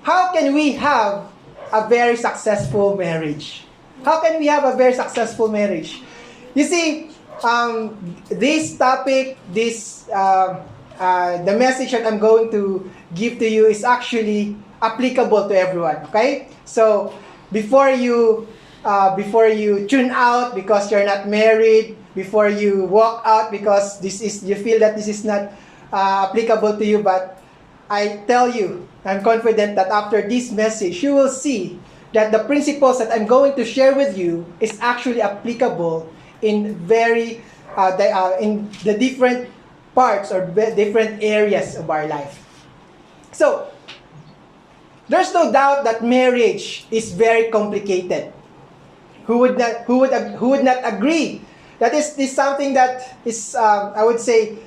how can we have a very successful marriage? How can we have a very successful marriage? You see, this topic, the message that I'm going to give to you is actually applicable to everyone. Okay, so before you tune out because you're not married, before you walk out because you feel that this is not applicable to you, but I tell you, I'm confident that after this message, you will see that the principles that I'm going to share with you is actually applicable in in the different parts or different areas of our life. So, there's no doubt that marriage is very complicated. Who would not agree that is something that is, I would say,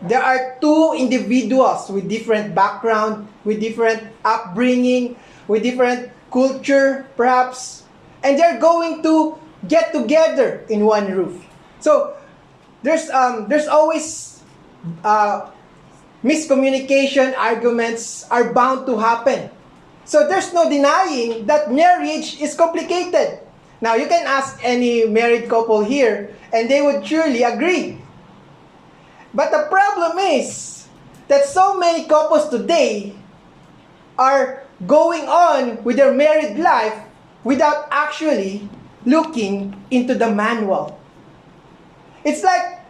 there are two individuals with different background, with different upbringing, with different culture, perhaps, and they're going to get together in one roof. So there's always miscommunication, arguments are bound to happen. So there's no denying that marriage is complicated. Now you can ask any married couple here, and they would surely agree. But the problem is that so many couples today are going on with their married life without actually looking into the manual. It's like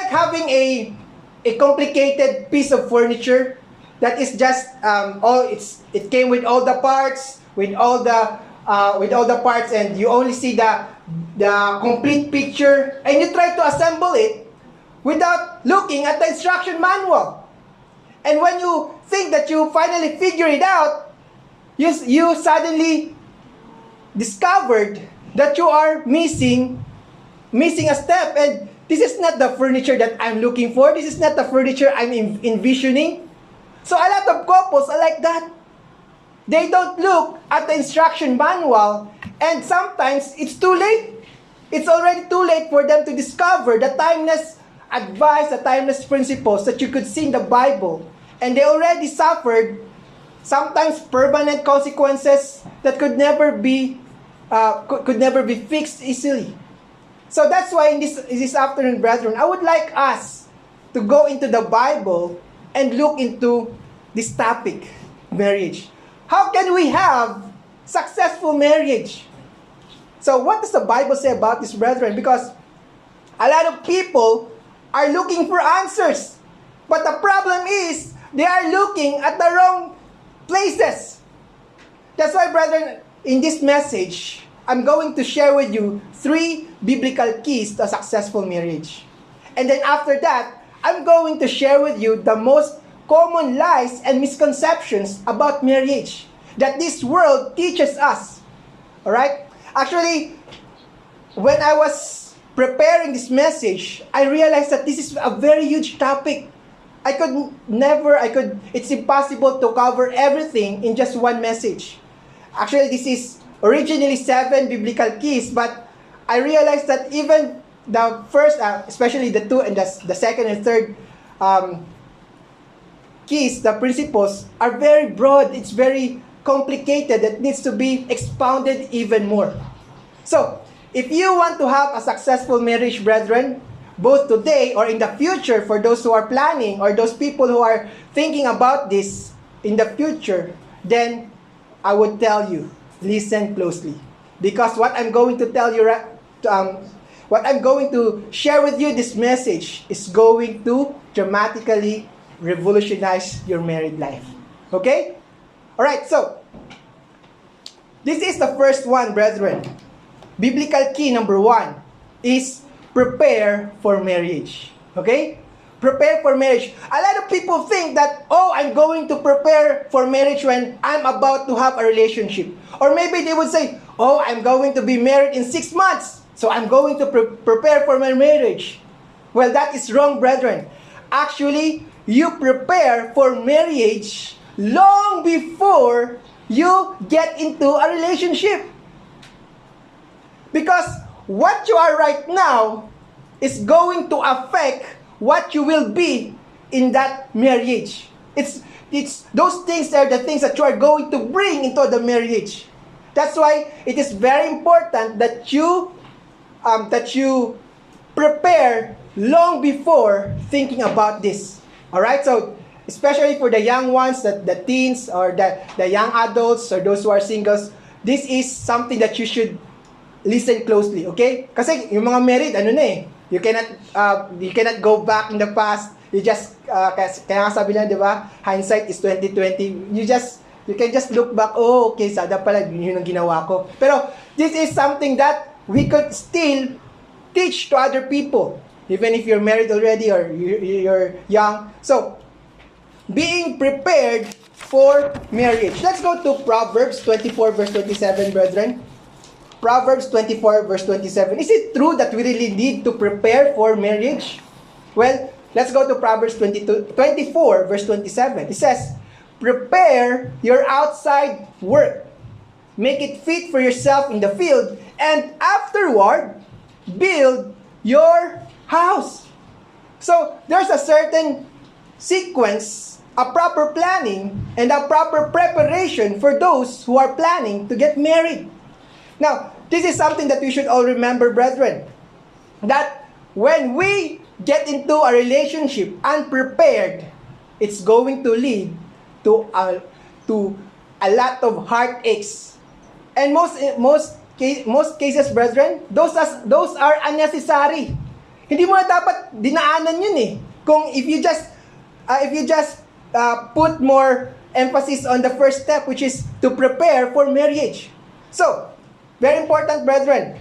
having a complicated piece of furniture that is just it came with all the parts, with all the parts, and you only see the complete picture, and you try to assemble it without looking at the instruction manual. And when you think that you finally figure it out, you suddenly discovered that you are missing a step, and this is not the furniture that I'm looking for. This is not the furniture I'm envisioning. So a lot of couples are like that. They don't look at the instruction manual, and sometimes it's too late. It's already too late for them to discover the timeless advice, the timeless principles that you could see in the Bible. And they already suffered sometimes permanent consequences that could never be fixed easily. So that's why in this afternoon, brethren, I would like us to go into the Bible and look into this topic, marriage. How can we have successful marriage? So what does the Bible say about this, brethren? Because a lot of people are looking for answers. But the problem is, they are looking at the wrong places. That's why, brethren, in this message, I'm going to share with you 3 biblical keys to a successful marriage. And then after that, I'm going to share with you the most common lies and misconceptions about marriage that this world teaches us. Alright? Actually, when I was preparing this message, I realized that this is a very huge topic. It's impossible to cover everything in just one message. Actually, this is originally 7 biblical keys, but I realized that even the first, especially the 2 and the second and third keys, the principles, are very broad. It's very complicated. It needs to be expounded even more. So, if you want to have a successful marriage, brethren, both today or in the future, for those who are planning or those people who are thinking about this in the future, then I would tell you, listen closely. Because what I'm going to tell you, what I'm going to share with you, this message, is going to dramatically revolutionize your married life. Okay? Alright, so, this is the first one, brethren. Biblical key number 1 is prepare for marriage. Okay? Prepare for marriage. A lot of people think that, I'm going to prepare for marriage when I'm about to have a relationship. Or maybe they would say, I'm going to be married in 6 months, so I'm going to prepare for my marriage. Well, that is wrong, brethren. Actually, you prepare for marriage long before you get into a relationship. Because what you are right now is going to affect what you will be in that marriage. those things are the things that you are going to bring into the marriage. That's why it is very important that you prepare long before thinking about this. All right? So, especially for the young ones, the teens or the young adults or those who are singles, this is something that you should listen closely, okay? Kasi yung mga married, you cannot go back in the past. You just kaya nga sabi lang, 'di ba? Hindsight is 2020. You can just look back, oh, okay, sada pala yun ang ginawa ko. Pero this is something that we could still teach to other people, even if you're married already or you're young. So, being prepared for marriage. Let's go to Proverbs 24 verse 27, brethren. Proverbs 24 verse 27. Is it true that we really need to prepare for marriage? Well, let's go to Proverbs 24 verse 27. It says, prepare your outside work. Make it fit for yourself in the field, and afterward, build your house. So, there's a certain sequence, a proper planning, and a proper preparation for those who are planning to get married. Now, this is something that we should all remember, brethren. That when we get into a relationship unprepared, it's going to lead to a lot of heartaches. And most cases, brethren, those are unnecessary. Hindi mo na dapat dinaanan yun eh. Kung if you just put more emphasis on the first step, which is to prepare for marriage. So, very important, brethren.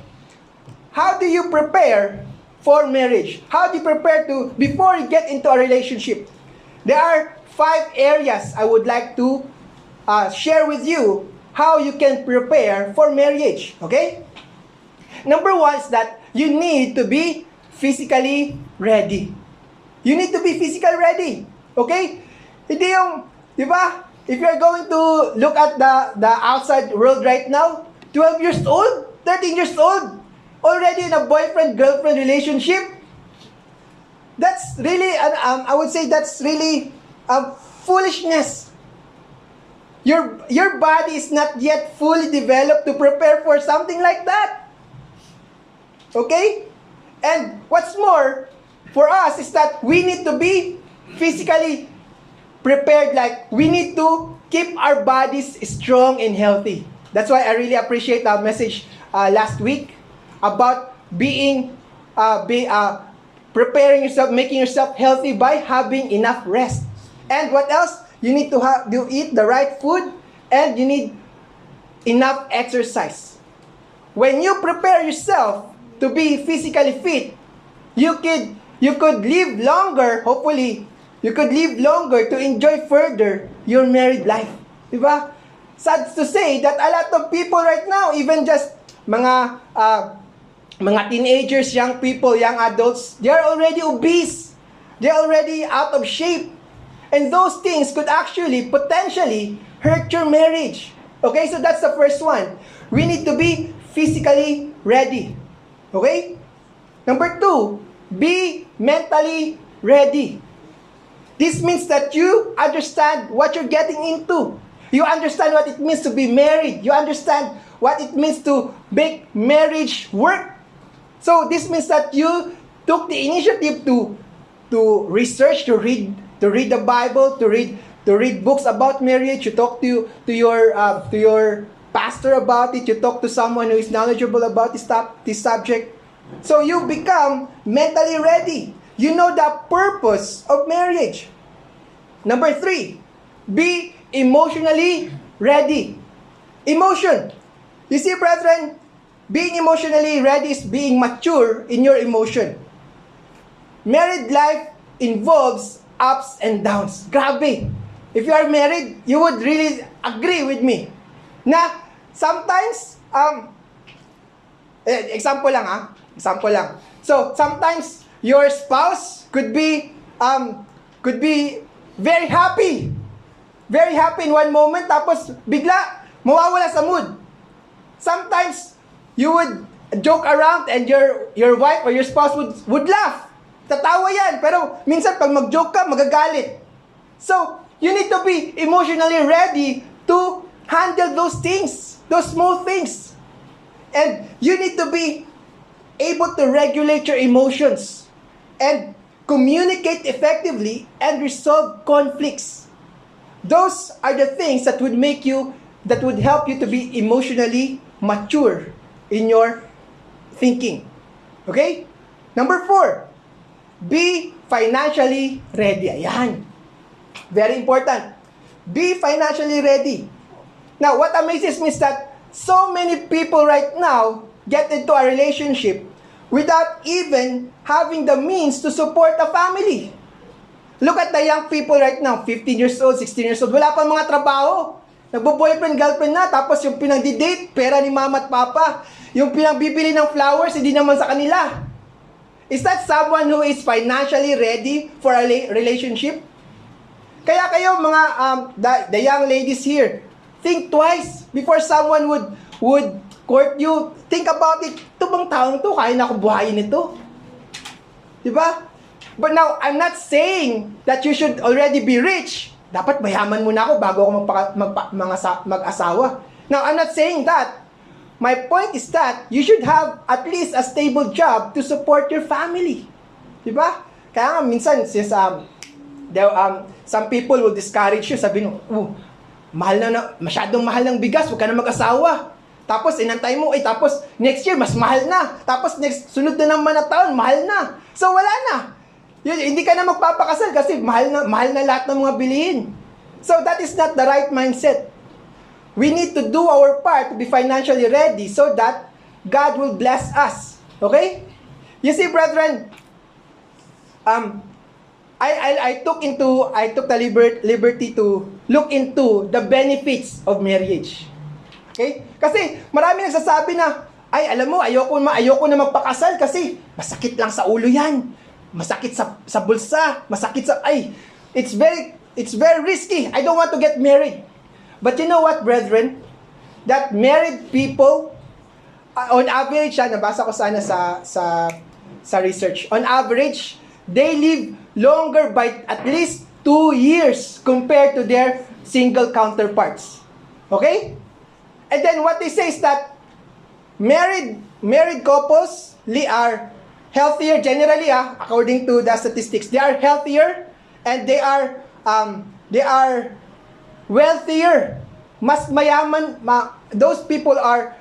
How do you prepare for marriage? How do you prepare before you get into a relationship? There are 5 areas I would like to share with you how you can prepare for marriage. Okay? Number 1 is that you need to be physically ready. You need to be physically ready. Okay? Hindi yung, di ba? If you're going to look at the outside world right now, 12 years old, 13 years old, already in a boyfriend-girlfriend relationship, that's really, I would say that's really foolishness. Your body is not yet fully developed to prepare for something like that. Okay? And what's more, for us is that we need to be physically prepared, like we need to keep our bodies strong and healthy. That's why I really appreciate our message last week about preparing yourself, making yourself healthy by having enough rest. And what else? You need to eat the right food, and you need enough exercise. When you prepare yourself to be physically fit, you could live longer, hopefully, you could live longer to enjoy further your married life. Diba? Sad to say that a lot of people right now, even just mga teenagers, young people, young adults, they are already obese. They are already out of shape. And those things could actually, potentially, hurt your marriage. Okay, so that's the first one. We need to be physically ready. Okay? Number 2, be mentally ready. This means that you understand what you're getting into. You understand what it means to be married. You understand what it means to make marriage work. So this means that you took the initiative to research, to read the Bible, to read books about marriage. You talk to your pastor about it. You talk to someone who is knowledgeable about this subject. So you become mentally ready. You know the purpose of marriage. Number 3, be emotionally ready. Emotion. You see, brethren, being emotionally ready is being mature in your emotion. Married life involves ups and downs. Grabe. If you are married, you would really agree with me na sometimes, example lang. So, sometimes your spouse could be very happy. Very happy in one moment, tapos bigla, mawawala sa mood. Sometimes, you would joke around and your wife or your spouse would laugh. Tatawa yan. Pero minsan, pag mag-joke ka, magagalit. So, You need to be emotionally ready to handle those things, those small things. And you need to be able to regulate your emotions and communicate effectively and resolve conflicts. Those are the things that would help you to be emotionally mature in your thinking. Okay? Number 4, be financially ready. Ayan. Very important. Be financially ready. Now, what amazes me is that so many people right now get into a relationship without even having the means to support a family. Look at the young people right now, 15 years old, 16 years old, wala pang mga trabaho. Nagbo-boyfriend, girlfriend na, tapos yung pinagdi-date, pera ni mama at papa. Yung pinagbibili ng flowers, hindi naman sa kanila. Is that someone who is financially ready for a relationship? Kaya kayo mga the young ladies here, think twice before someone would court you. Think about it. Ito bang taong to, kaya na ako buhayin ito? Diba? But now, I'm not saying that you should already be rich. Dapat mayaman muna ako bago ako mag-asawa. Now, I'm not saying that. My point is that you should have at least a stable job to support your family. Diba? Kaya nga, minsan, some people will discourage you. Sabi nyo, masyadong mahal ng bigas, huwag ka na mag-asawa. Tapos, inantay mo, tapos next year, mas mahal na. Tapos, sunod na naman na taon, mahal na. So, wala na. Hindi ka na magpapakasal kasi mahal na lahat ng mga bilihin. So, that is not the right mindset. We need to do our part to be financially ready so that God will bless us. Okay? You see, brethren, I took the liberty to look into the benefits of marriage. Okay? Kasi marami nagsasabi na, alam mo, ayoko na magpakasal kasi masakit lang sa ulo yan. Masakit sa bulsa, it's very risky. I don't want to get married. But you know what, brethren? That married people, on average, nabasa ko sana sa research, on average, they live longer by at least 2 years compared to their single counterparts. Okay? And then what they say is that married couples are healthier generally, according to the statistics. They are healthier and they are wealthier. Mas mayaman, those people who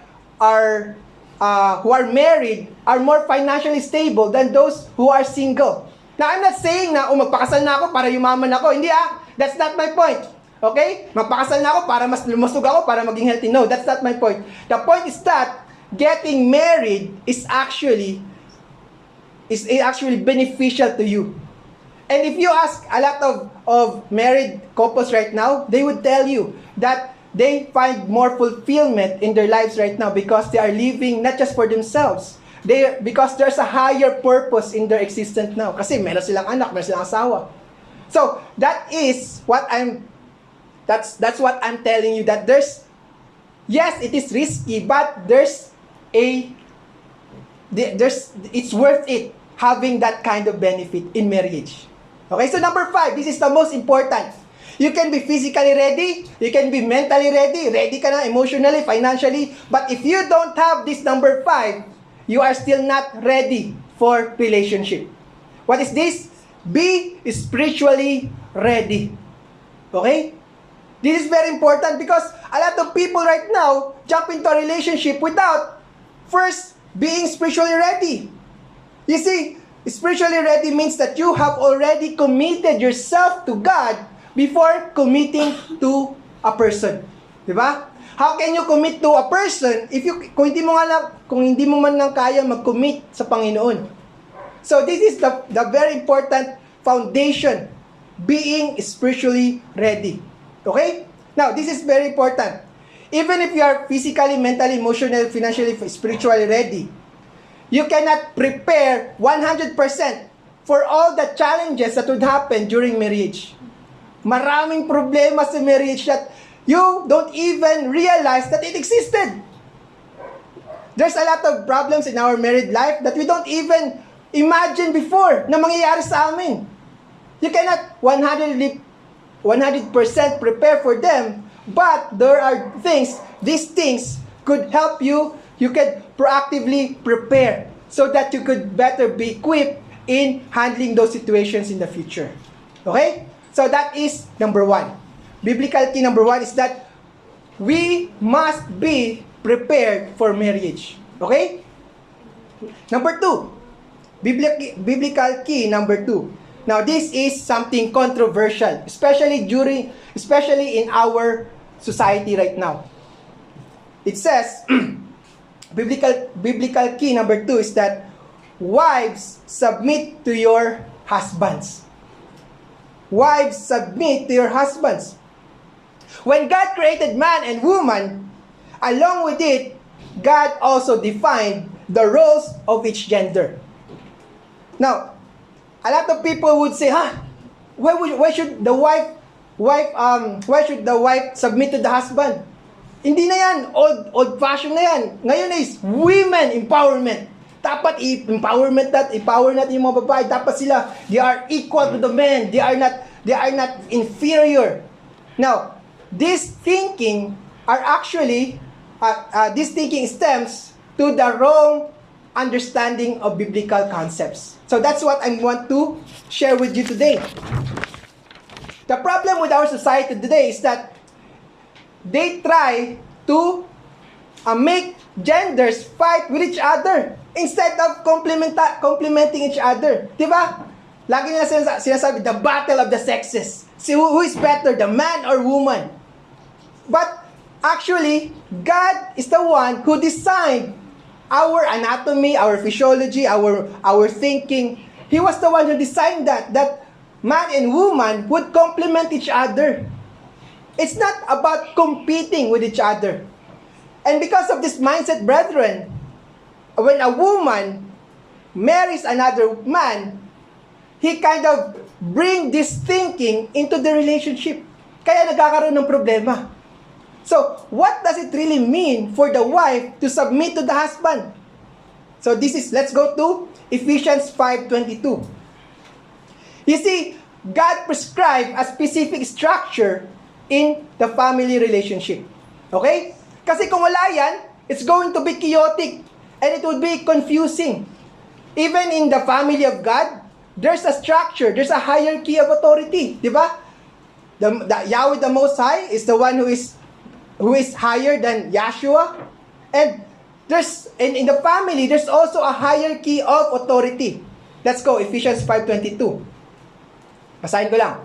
are married are more financially stable than those who are single. Now, I'm not saying na magpakasal na ako para yumaman ako. Hindi that's not my point. Okay? Magpakasal na ako para mas lumusog ako, para maging healthy. No, that's not my point. The point is that getting married is actually beneficial to you. And if you ask a lot of married couples right now, they would tell you that they find more fulfillment in their lives right now because they are living not just for themselves, because there's a higher purpose in their existence now. Kasi meron silang anak, meron silang asawa. So that's what I'm telling you, that yes, it is risky, but it's worth it having that kind of benefit in marriage. Okay, so number 5, this is the most important. You can be physically ready, you can be mentally ready ka na emotionally, financially, but if you don't have this number 5, you are still not ready for relationship. What is this? Be spiritually ready. Okay? This is very important because a lot of people right now jump into a relationship without first being spiritually ready. You see, spiritually ready means that you have already committed yourself to God before committing to a person. Diba? How can you commit to a person kung hindi mo man lang kaya mag-commit sa Panginoon? So this is the very important foundation, being spiritually ready. Okay? Now, this is very important. Even if you are physically, mentally, emotionally, financially, spiritually ready, you cannot prepare 100% for all the challenges that would happen during marriage. Maraming problema sa marriage that you don't even realize that it existed. There's a lot of problems in our married life that we don't even imagine before na mangyayari sa amin. You cannot 100% 100% prepare for them, but there are these things could help you. You can proactively prepare so that you could better be equipped in handling those situations in the future. Okay? So that is number one. Biblical key number one is that we must be prepared for marriage. Okay? Number two. Biblical key number two. Now this is something controversial, especially in our society right now. It says, biblical key number two is that wives, submit to your husbands. Wives, submit to your husbands. When God created man and woman, along with it, God also defined the roles of each gender. Now, a lot of people would say, why should the wife submit to the husband? Hindi na yan, old fashion na yan. Ngayon is women empowerment. Dapat empower natin yung mga babae. Dapat sila, they are equal to the men. They are not inferior. Now, this thinking stems to the wrong understanding of biblical concepts. So that's what I want to share with you today. The problem with our society today is that they try to make genders fight with each other instead of complementing each other. Diba? Lagi nila sinasabi, the battle of the sexes. See who is better, the man or woman? But actually, God is the one who designed our anatomy, our physiology, our thinking. He was the one who designed that man and woman would complement each other. It's not about competing with each other. And because of this mindset, brethren, when a woman marries another man, he kind of bring this thinking into the relationship. Kaya nagkakaroon ng problema. So, what does it really mean for the wife to submit to the husband? So, let's go to Ephesians 5:22. You see, God prescribed a specific structure in the family relationship. Okay? Kasi kung wala yan, it's going to be chaotic and it would be confusing. Even in the family of God, there's a structure, there's a hierarchy of authority. Diba? Yahweh the Most High is the one who is higher than Yahshua. And in the family, there's also a hierarchy of authority. Let's go, Ephesians 5:22. Basahin ko lang.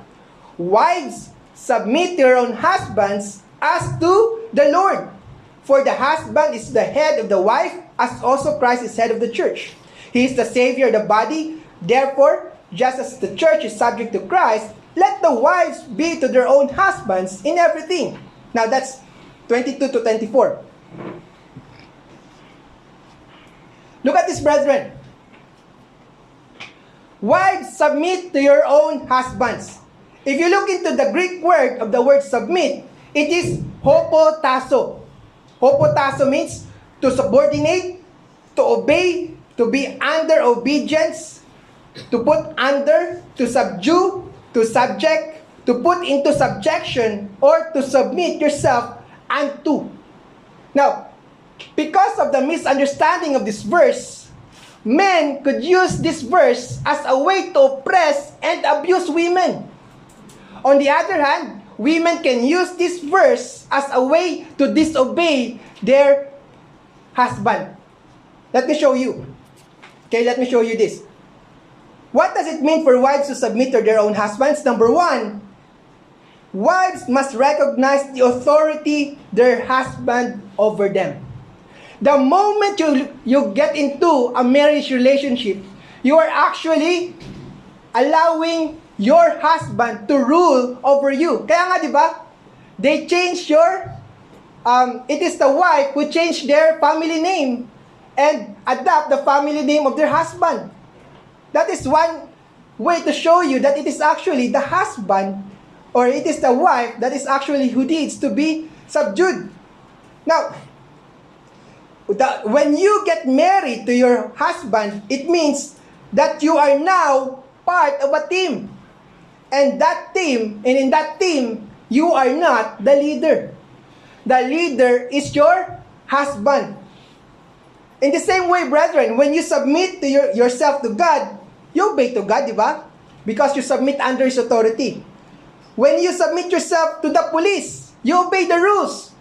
Wives, submit to your own husbands as to the Lord. For the husband is the head of the wife, as also Christ is head of the church. He is the Savior of the body. Therefore, just as the church is subject to Christ, let the wives be to their own husbands in everything. Now that's 22 to 24. Look at this, brethren. Wives, submit to your own husbands. If you look into the Greek word of the word submit, it is hopotasso. Hopotasso means to subordinate, to obey, to be under obedience, to put under, to subdue, to subject, to put into subjection, or to submit yourself unto. Now, because of the misunderstanding of this verse, men could use this verse as a way to oppress and abuse women. On the other hand, women can use this verse as a way to disobey their husband. Let me show you. Okay, let me show you this. What does it mean for wives to submit to their own husbands? Number one, wives must recognize the authority their husband over them. The moment you get into a marriage relationship, you are actually allowing your husband to rule over you. Kaya nga, di ba? They change it is the wife who changed their family name and adopt the family name of their husband. That is one way to show you that it is actually the husband or it is the wife that is actually who needs to be subdued. Now, when you get married to your husband, it means that you are now part of a team. And in that team, you are not the leader. The leader is your husband. In the same way, brethren, when you submit to yourself to God, you obey to God, di ba? Because you submit under His authority. When you submit yourself to the police, you obey the rules.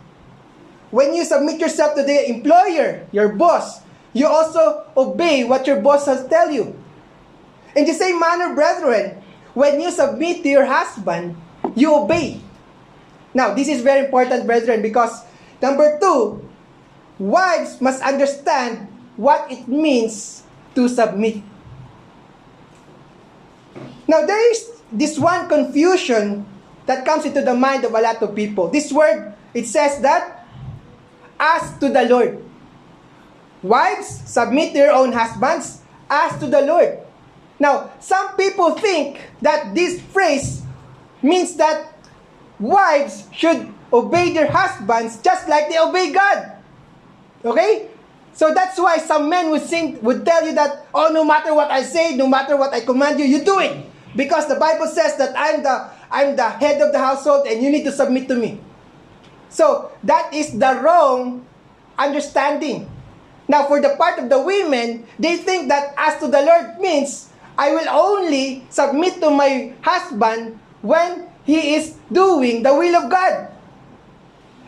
When you submit yourself to the employer, your boss, you also obey what your boss has tell you. In the same manner, brethren, when you submit to your husband, you obey. Now, this is very important, brethren, because number 2, wives must understand what it means to submit. Now, there is this one confusion that comes into the mind of a lot of people. This word, it says that, as to the Lord. Wives, submit to your own husbands, as to the Lord. Now, some people think that this phrase means that wives should obey their husbands just like they obey God. Okay? So that's why some men would tell you that, oh, no matter what I say, no matter what I command you, you do it. Because the Bible says that I'm the head of the household and you need to submit to me. So that is the wrong understanding. Now, for the part of the women, they think that as to the Lord means, I will only submit to my husband when he is doing the will of God.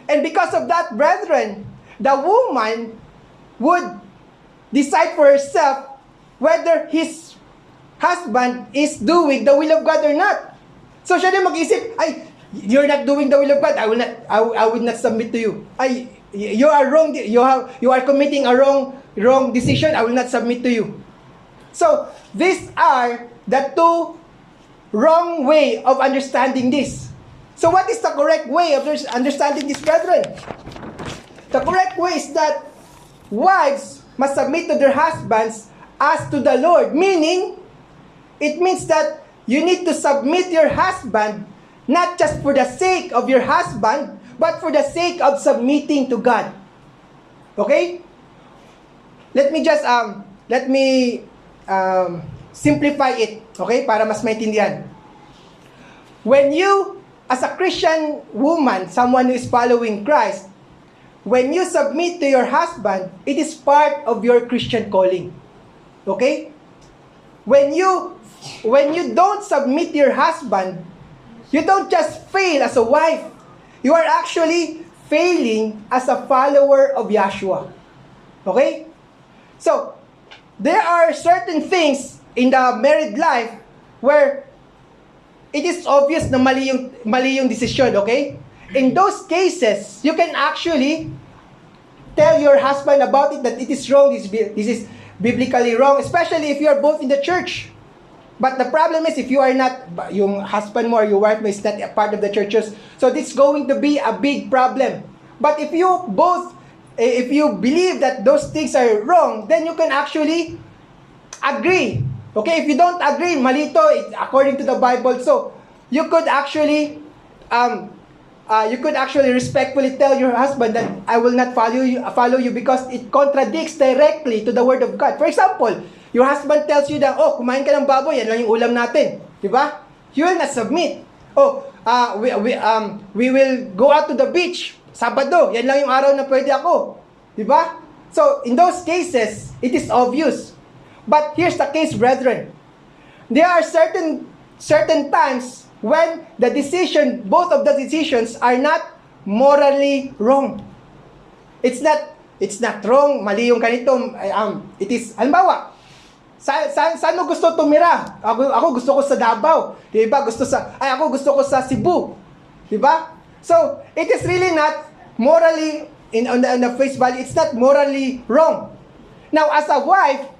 And because of that, brethren, the woman would decide for herself whether his husband is doing the will of God or not. So siya din mag-isip, ay, you're not doing the will of God, I will not submit to you. Ay, you are wrong, you are committing a wrong decision, I will not submit to you. So, these are the two wrong way of understanding this. So, what is the correct way of understanding this, brethren? The correct way is that wives must submit to their husbands as to the Lord. Meaning, it means that you need to submit your husband not just for the sake of your husband, but for the sake of submitting to God. Okay? Let me simplify it, okay, para mas maintindihan. When you, as a Christian woman, someone who is following Christ, when you submit to your husband, it is part of your Christian calling. Okay? When you don't submit to your husband, you don't just fail as a wife. You are actually failing as a follower of Yahshua. Okay? So, there are certain things in the married life where it is obvious na mali yung decision, okay? In those cases, you can actually tell your husband about it, that it is wrong, this is biblically wrong, especially if you are both in the church. But the problem is if you are not, yung husband mo or your wife mo is not a part of the churches, so this is going to be a big problem. But if you believe that those things are wrong, then you can actually agree. Okay, if you don't agree, malito, according to the Bible, so you could actually respectfully tell your husband that I will not follow you because it contradicts directly to the Word of God. For example, your husband tells you that, oh, kumain ka ng baboy, yan lang yung ulam natin. Diba? You will not submit. Oh, we will go out to the beach, Sabado, yan lang yung araw na pwede ako. Diba? So, in those cases, it is obvious. But here's the case, brethren. There are certain times when both of the decisions are not morally wrong. It's not wrong, mali yung ganito. It is, halimbawa, saan mo gusto tumira? Ako gusto ko sa Davao. Diba? Ako gusto ko sa Cebu. Diba? So, it is really not morally, on the face value, it's not morally wrong. Now, as a wife,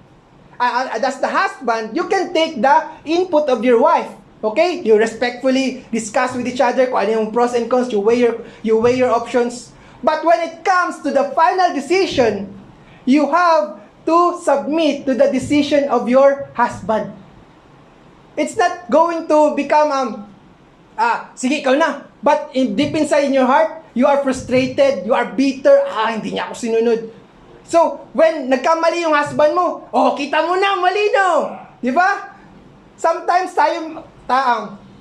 as the husband, you can take the input of your wife. Okay? You respectfully discuss with each other kung ano yung pros and cons, you weigh your options. But when it comes to the final decision, you have to submit to the decision of your husband. It's not going to become, sige, ikaw na. But deep inside in your heart, you are frustrated, you are bitter, hindi niya ako sinunod. So, when nagkamali yung husband mo, kita mo na, malinaw. Di ba? Sometimes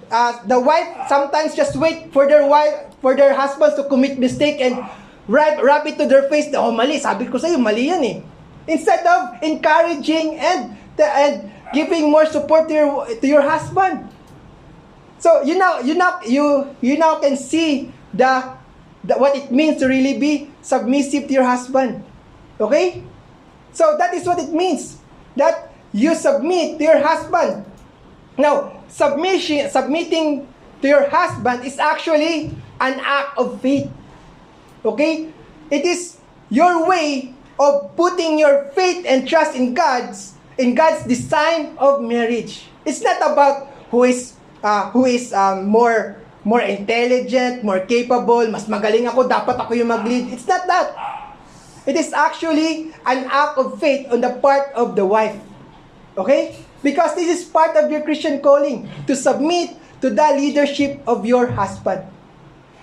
the wife sometimes just wait for their husbands to commit mistake and rub it to their face. Oh, mali. Sabi ko sa'yo, mali yan eh. Instead of encouraging and giving more support to your husband. So you now can see what it means to really be submissive to your husband. Okay? So that is what it means. That you submit to your husband. Now, submitting to your husband is actually an act of faith. Okay? It is your way of putting your faith and trust in God's design of marriage. It's not about who is more intelligent, more capable, mas magaling ako, dapat ako yung mag-lead. It's not that. It is actually an act of faith on the part of the wife. Okay? Because this is part of your Christian calling, to submit to the leadership of your husband.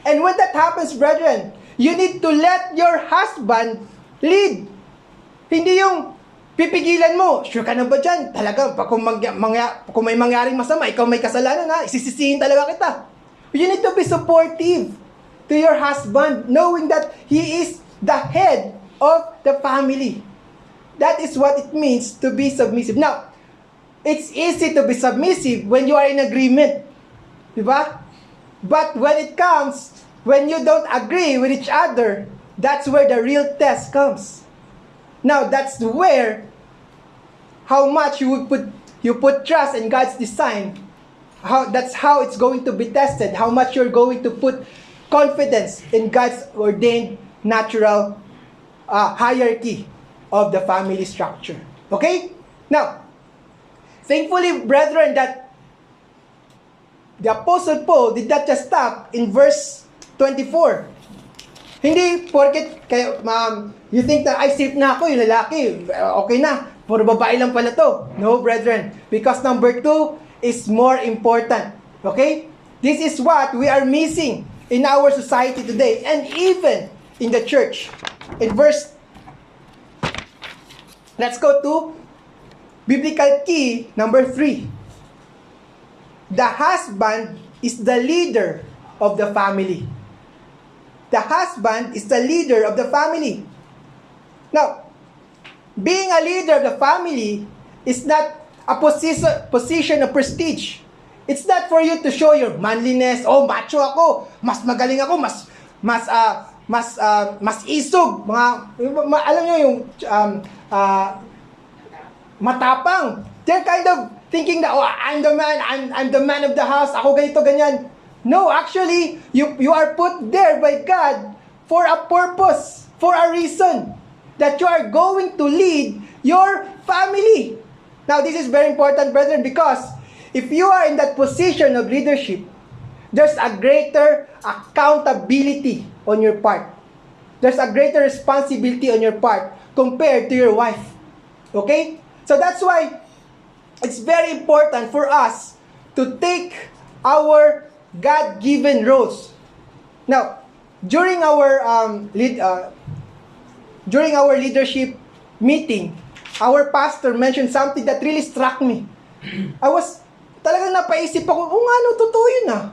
And when that happens, brethren, you need to let your husband lead. Hindi yung pipigilan mo, sure ka na ba dyan? Talaga, kung may mangyaring masama, ikaw may kasalanan ha, isisisihin talaga kita. You need to be supportive to your husband, knowing that he is the head of the family. That is what it means to be submissive. Now, it's easy to be submissive when you are in agreement. Diba? But when you don't agree with each other, that's where the real test comes. Now, that's where how much you put trust in God's design. That's how it's going to be tested. How much you're going to put confidence in God's ordained natural hierarchy of the family structure. Okay? Now, thankfully, brethren, that the Apostle Paul did not just stop in verse 24. Hindi porket you think that ay safe na ako, yung lalaki, okay na, puro babae lang pala to. No, brethren, because number 2 is more important. Okay? This is what we are missing in our society today, and even in the church. Let's go to biblical key number 3. The husband is the leader of the family. The husband is the leader of the family. Now, being a leader of the family is not a position of prestige. It's not for you to show your manliness. Oh, macho ako. Mas magaling ako. Mas isog. Alam nyo yung matapang. They're kind of thinking that, oh, I'm the man of the house. Ako ganito, ganyan. No, actually, you are put there by God for a purpose, for a reason, that you are going to lead your family. Now, this is very important, brethren, because if you are in that position of leadership, there's a greater accountability on your part. There's a greater responsibility on your part compared to your wife. Okay? So that's why it's very important for us to take our God-given roles. Now, during our leadership meeting, our pastor mentioned something that really struck me. Talagang napaisip ako, totoo yun ah.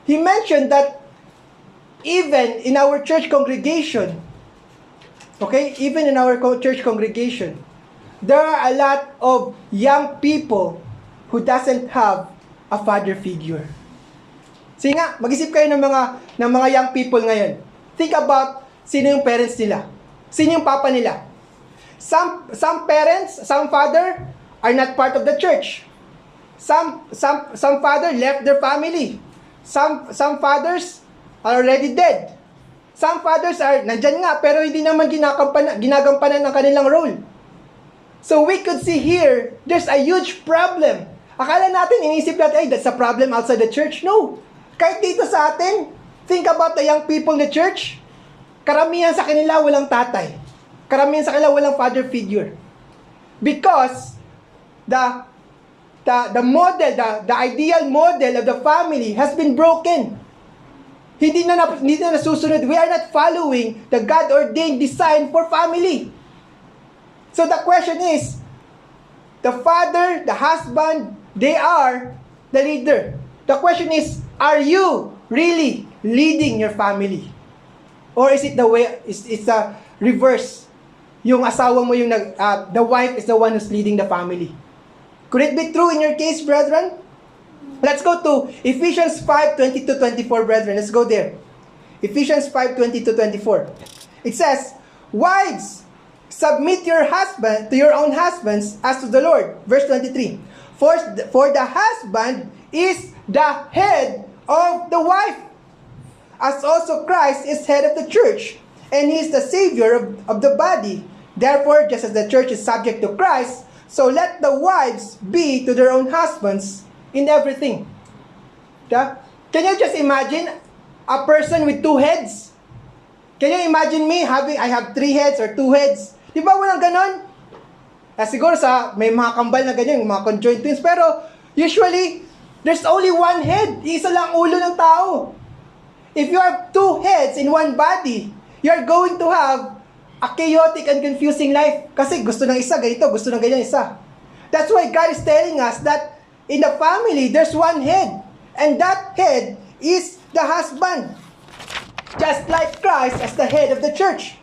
He mentioned that even in our church congregation, there are a lot of young people who doesn't have a father figure. Sige nga, mag-isip kayo ng mga young people ngayon. Think about sino yung parents nila. Sino yung papa nila. Some parents, some father are not part of the church. Some father left their family. Some fathers are already dead. Some fathers are nandyan nga pero hindi naman ginagampanan ng kanilang role. So we could see here, there's a huge problem. Akala natin, inisip natin, that's a problem outside the church. No. Kahit dito sa atin, think about the young people in the church. Karamihan sa kanila walang tatay. Karamihan sa kanila walang father figure. Because the ideal model of the family has been broken. Hindi na nasusunod. We are not following the God-ordained design for family. So the question is, the father, the husband, they are the leader. the question is, are you really leading your family? Or is it the way, it's the reverse? Yung asawa mo, the wife is the one who's leading the family. Could it be true in your case, brethren? Let's go to Ephesians 5:20-24, brethren. Let's go there. Ephesians 5:20-24. It says, wives, submit your husband to your own husbands as to the Lord. Verse 23. For the husband is the head of the wife, as also Christ is head of the church, and he is the Savior of the body. Therefore, just as the church is subject to Christ, so let the wives be to their own husbands in everything. Yeah? Can you just imagine a person with two heads? Can you imagine me I have 3 heads or 2 heads? Di ba walang ganon? Siguro may mga kambal na ganyan, mga conjoined twins, pero usually, there's only one head. Isa lang ulo ng tao. If you have 2 heads in one body, you're going to have a chaotic and confusing life. Kasi gusto ng isa ganito, gusto ng ganyan isa. That's why God is telling us that in the family, there's one head. And that head is the husband. Just like Christ as the head of the church.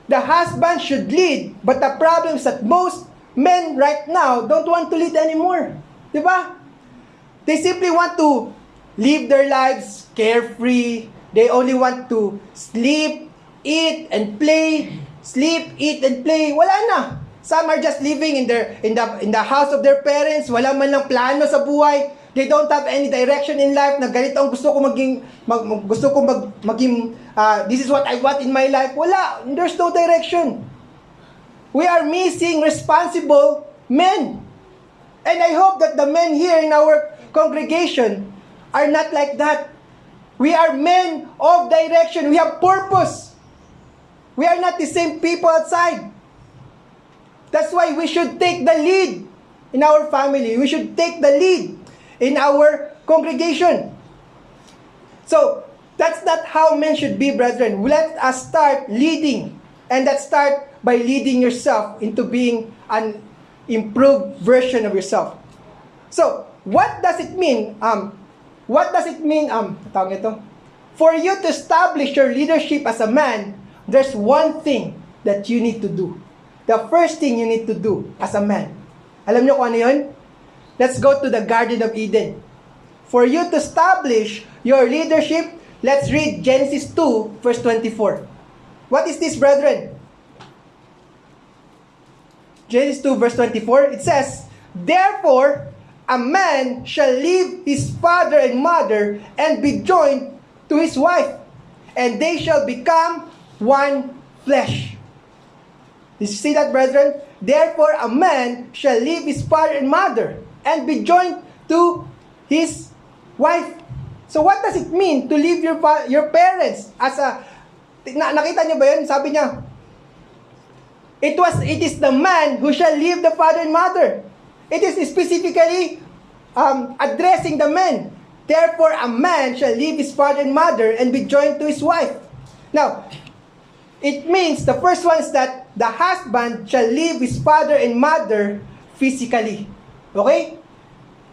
The husband should lead, but the problem is that most men right now don't want to lead anymore. Diba? They simply want to live their lives carefree. They only want to sleep, eat, and play. Sleep, eat, and play. Wala na. Some are just living in the house of their parents. Wala man lang plano sa buhay. They don't have any direction in life na ganito ang gusto ko maging, this is what I want in my life. Wala. There's no direction. We are missing responsible men. And I hope that the men here in our congregation are not like that. We are men of direction. We have purpose. We are not the same people outside. That's why we should take the lead in our family. We should take the lead in our congregation. So, that's not how men should be, brethren. Let us start leading. And let's start by leading yourself into being an improved version of yourself. So, what does it mean? Tawag ito? For you to establish your leadership as a man, there's one thing that you need to do. The first thing you need to do as a man. Alam niyo kung ano yun? Let's go to the Garden of Eden. For you to establish your leadership, let's read Genesis 2, verse 24. What is this, brethren? Genesis 2, verse 24, it says, therefore, a man shall leave his father and mother and be joined to his wife, and they shall become one flesh. Did you see that, brethren? Therefore, a man shall leave his father and mother and be joined to his wife. So what does it mean to leave your parents as a... nakita niyo ba yun? Sabi niya, it is the man who shall leave the father and mother. It is specifically addressing the men. Therefore, a man shall leave his father and mother and be joined to his wife. Now, it means, the first one is that the husband shall leave his father and mother physically. Okay?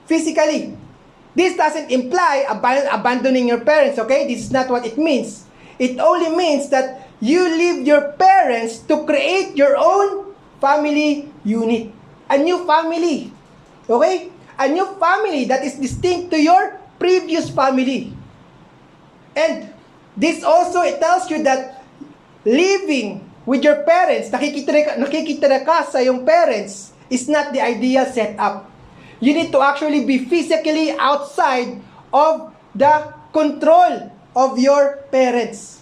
Physically. This doesn't imply abandoning your parents, okay? This is not what it means. It only means that you leave your parents to create your own family unit. A new family. Okay? A new family that is distinct to your previous family. And this also, it tells you that living with your parents, nakikitira ka sa yung parents, is not the ideal setup. You need to actually be physically outside of the control of your parents.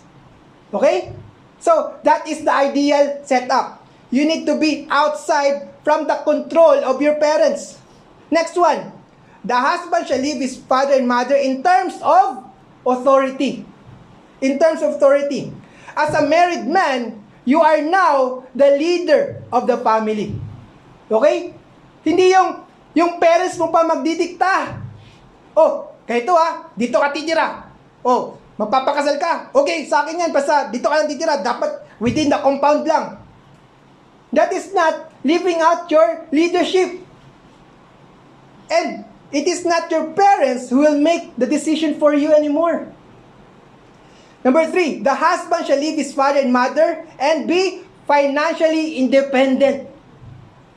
Okay? So, that is the ideal setup. You need to be outside from the control of your parents. Next one. The husband shall leave his father and mother in terms of authority. In terms of authority. As a married man, you are now the leader of the family. Okay? Hindi yung parents mo pa magdidikta. Oh, ganito dito ka titira. Oh, magpapakasal ka. Okay, sa akin yan, basta dito ka lang titira. Dapat within the compound lang. That is not living out your leadership. And It is not your parents who will make the decision for you anymore. Number 3, the husband shall leave his father and mother and be financially independent.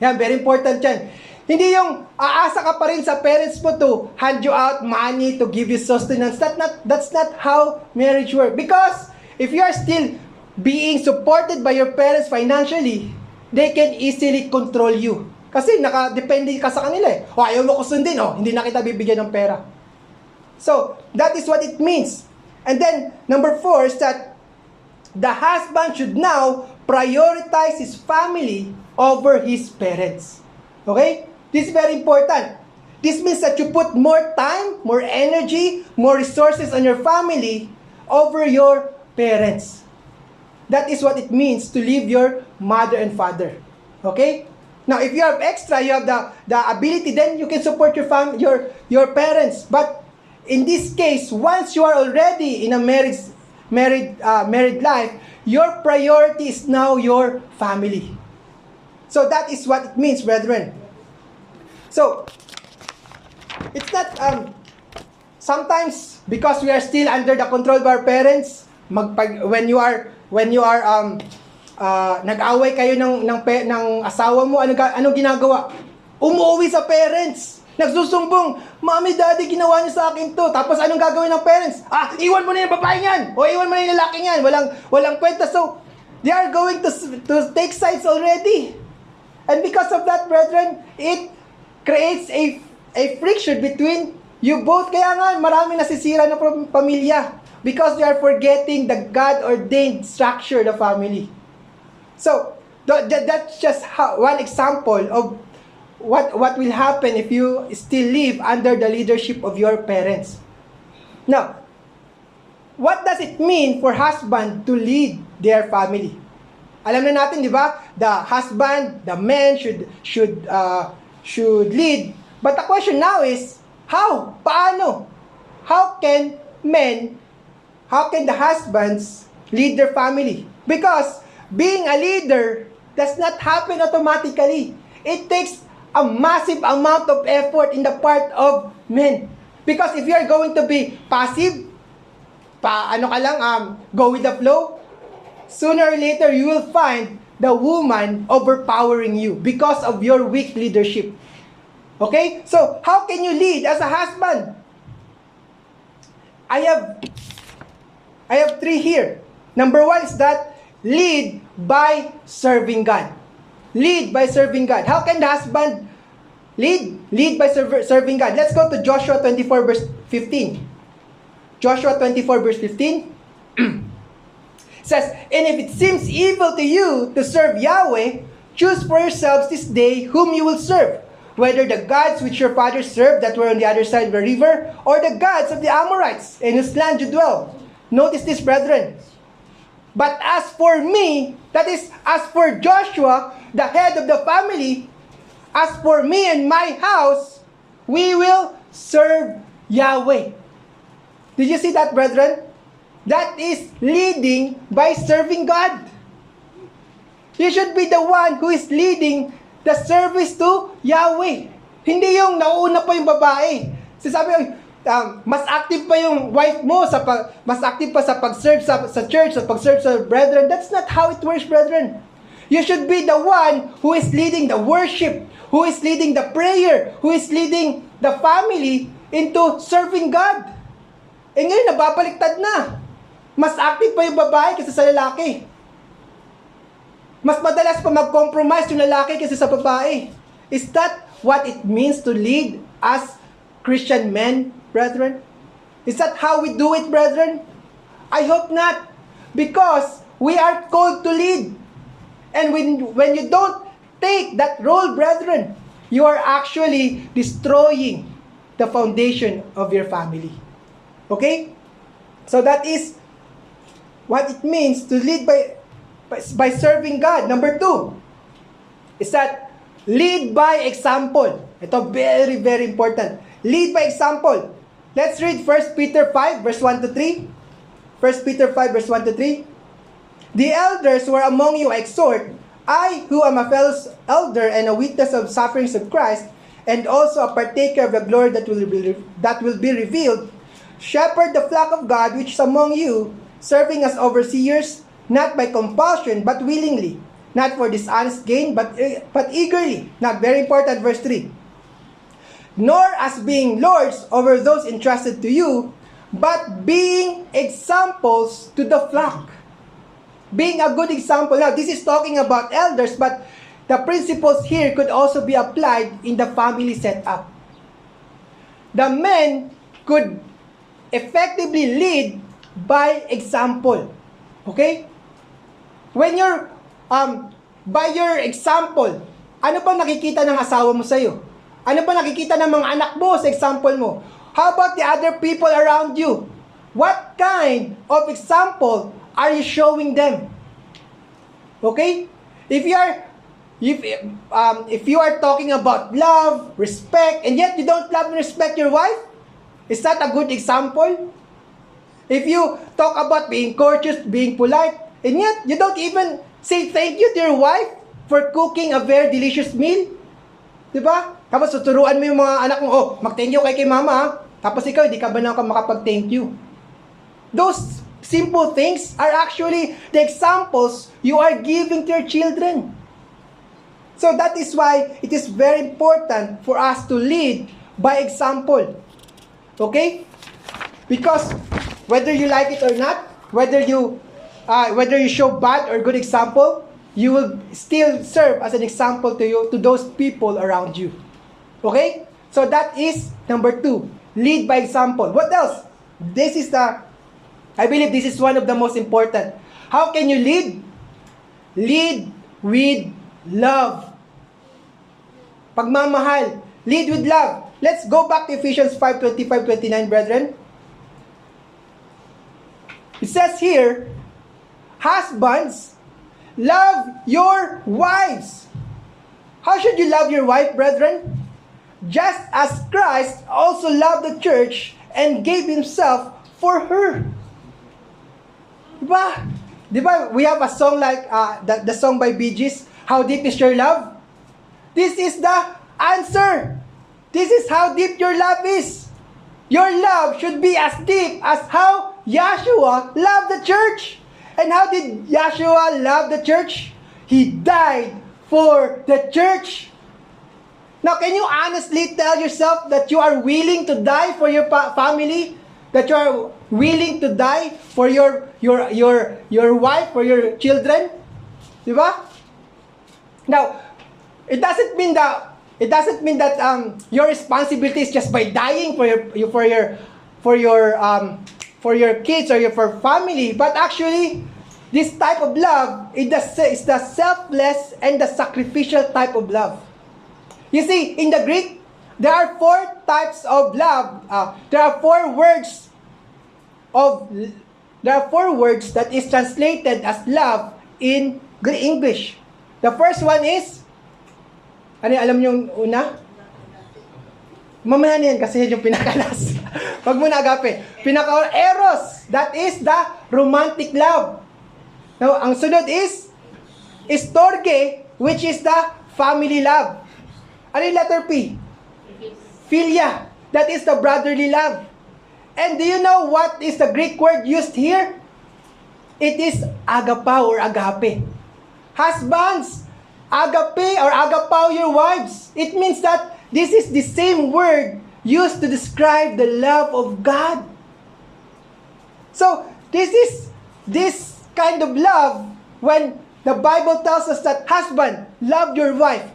Yan, very important yan. Hindi yung aasa ka pa rin sa parents mo to hand you out money to give you sustenance. That's not how marriage works. Because if you are still being supported by your parents financially, they can easily control you. Kasi nakadepende ka sa kanila eh. O ayaw mo ko sundin, hindi na kita bibigyan ng pera. So, that is what it means. And then, number 4 is that the husband should now prioritize his family over his parents. Okay? This is very important. This means that you put more time, more energy, more resources on your family over your parents. That is what it means to leave your mother and father. Okay? Now, if you have extra, you have the ability, then you can support your parents. But in this case, once you are already in a married life, your priority is now your family. So that is what it means, brethren. So, it's not, sometimes, because we are still under the control of our parents, when you are nag-away kayo ng asawa mo, ano ginagawa? Umuwi sa parents. Nagsusumbong, Mami, Daddy, ginawa niyo sa akin to. Tapos anong gagawin ng parents? Iwan mo na yung babae niyan. O iwan mo na yung lalaki niyan. Walang kwenta. So, they are going to take sides already. And because of that, brethren, it creates a friction between you both. Kaya nga, maraming nasisira na pamilya. Because they are forgetting the God-ordained structure of the family. So, that's just one example of what will happen if you still live under the leadership of your parents. Now, what does it mean for husband to lead their family? Alam na natin, di ba? The husband, the man should lead. But the question now is, how? Paano? How can the husbands lead their family? Because being a leader does not happen automatically. It takes a massive amount of effort in the part of men. Because if you are going to be passive, go with the flow, sooner or later you will find the woman overpowering you because of your weak leadership. Okay? So, how can you lead as a husband? I have 3 here. Number 1 is that lead by serving God. Lead by serving God. How can the husband lead? Lead by serving God. Let's go to Joshua 24 verse 15. Joshua 24 verse 15 says, "And if it seems evil to you to serve Yahweh, choose for yourselves this day whom you will serve, whether the gods which your fathers served that were on the other side of the river, or the gods of the Amorites in whose land you dwell." Notice this, brethren. "But as for me," that is, as for Joshua, the head of the family, "as for me and my house, we will serve Yahweh." Did you see that, brethren? That is leading by serving God. You should be the one who is leading the service to Yahweh. Hindi yung nauuna pa yung babae. Sabi, mas active pa yung wife mo, mas active pa sa pag-serve sa church, sa pag-serve sa brethren. That's not how it works, brethren. You should be the one who is leading the worship, who is leading the prayer, who is leading the family into serving God. Ngayon, nababaliktad na. Mas active pa yung babae kaysa sa lalaki. Mas madalas pa mag-compromise yung lalaki kaysa sa babae. Is that what it means to lead as Christian men, brethren? Is that how we do it, brethren? I hope not. Because we are called to lead. And when you don't take that role, brethren, you are actually destroying the foundation of your family. Okay? So that is what it means to lead by serving God. Number 2 is that lead by example. Ito very, very important. Lead by example. Let's read 1 Peter 5 verse 1 to 3. 1 Peter 5 verse 1 to 3. "The elders who are among you I exhort, I who am a fellow elder and a witness of sufferings of Christ, and also a partaker of the glory that will be revealed. Shepherd the flock of God which is among you, serving as overseers, not by compulsion, but willingly, not for dishonest gain, but eagerly. Now, very important, verse 3. Nor as being lords over those entrusted to you, but being examples to the flock. Being a good example. Now, this is talking about elders, but the principles here could also be applied in the family setup. The men could effectively lead by example. Okay? When you're, by your example, ano ba nakikita ng asawa mo sa'yo? Ano ba nakikita ng mga anak mo sa example mo? How about the other people around you? What kind of example are you showing them? Okay? If you are talking about love, respect, and yet you don't love and respect your wife, is that a good example? If you talk about being courteous, being polite, and yet you don't even say thank you to your wife for cooking a very delicious meal, diba? Tapos tuturuan mo yung mga anak mo, oh, mag-thank you kay mama, ha? Tapos ikaw, hindi ka ba na makapag-thank you? Those simple things are actually the examples you are giving to your children. So that is why it is very important for us to lead by example. Okay? Because whether you like it or not, whether you show bad or good example, you will still serve as an example to those people around you. Okay? So that is number 2. Lead by example. What else? I believe this is one of the most important. How can you lead? Lead with love. Pagmamahal. Lead with love. Let's go back to Ephesians 5:25-29, brethren. It says here, husbands, love your wives. How should you love your wife, brethren? Just as Christ also loved the church and gave himself for her. Diba? Diba? We have a song like the song by Bee Gees, How Deep Is Your Love? This is the answer. This is how deep your love is. Your love should be as deep as how Yeshua loved the church. And how did Yeshua love the church? He died for the church. Now, can you honestly tell yourself that you are willing to die for your family? That you are willing to die for your wife, for your children? Diba? Now, it doesn't mean that your responsibility is just by dying for your kids or for family, but actually this type of love is the selfless and the sacrificial type of love. You see, in the Greek, there are 4 types of love. There are 4 words that is translated as love in English. The first one is, ano yung alam yung una? Mamaya na yan kasi yun yung pinakalas. Wag mo na agape. Eros. That is the romantic love. Now, ang sunod is storge, which is the family love. Ano yung letter P? Philia. That is the brotherly love. And do you know what is the Greek word used here? It is agapao or agape. Husbands, agape or agapao your wives. It means that this is the same word used to describe the love of God. So, this kind of love, when the Bible tells us that husband, love your wife,